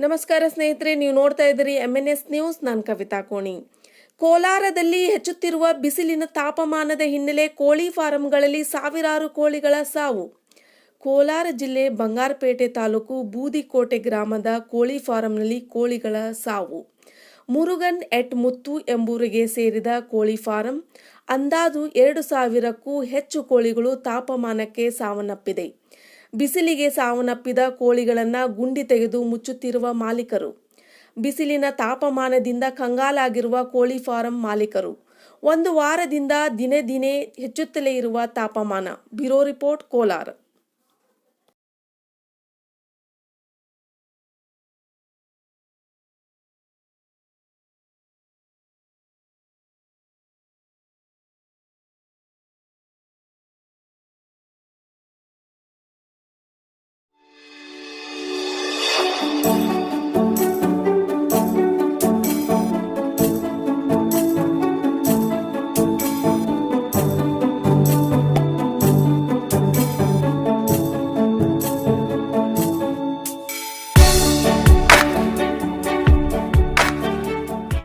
ನಮಸ್ಕಾರ ಸ್ನೇಹಿತರೆ, ನೀವು ನೋಡ್ತಾ ಇದ್ದೀರಿ MNS ನ್ಯೂಸ್. ನಾನು ಕವಿತಾ ಕೋಣಿ. ಕೋಲಾರದಲ್ಲಿ ಹೆಚ್ಚುತ್ತಿರುವ ಬಿಸಿಲಿನ ತಾಪಮಾನದ ಹಿನ್ನೆಲೆ ಕೋಳಿ ಫಾರಂಗಳಲ್ಲಿ ಸಾವಿರಾರು ಕೋಳಿಗಳ ಸಾವು. ಕೋಲಾರ ಜಿಲ್ಲೆ ಬಂಗಾರಪೇಟೆ ತಾಲೂಕು ಬೂದಿಕೋಟೆ ಗ್ರಾಮದ ಕೋಳಿ ಫಾರಂನಲ್ಲಿ ಕೋಳಿಗಳ ಸಾವು. ಮುರುಗನ್ ಎಟ್ ಮುತ್ತು ಎಂಬುವರಿಗೆ ಸೇರಿದ ಕೋಳಿ ಫಾರಂ. ಅಂದಾಜು 2,000ಕ್ಕೂ ಹೆಚ್ಚು ಕೋಳಿಗಳು ತಾಪಮಾನಕ್ಕೆ ಸಾವನ್ನಪ್ಪಿದೆ. ಬಿಸಿಲಿಗೆ ಸಾವನ್ನಪ್ಪಿದ ಕೋಳಿಗಳನ್ನು ಗುಂಡಿ ತೆಗೆದು ಮುಚ್ಚುತ್ತಿರುವ ಮಾಲೀಕರು. ಬಿಸಿಲಿನ ತಾಪಮಾನದಿಂದ ಕಂಗಾಲಾಗಿರುವ ಕೋಳಿ ಫಾರಂ ಮಾಲೀಕರು. ಒಂದು ವಾರದಿಂದ ದಿನೇ ದಿನೇ ಹೆಚ್ಚುತ್ತಲೇ ಇರುವ ತಾಪಮಾನ. Bureau report, Kolar.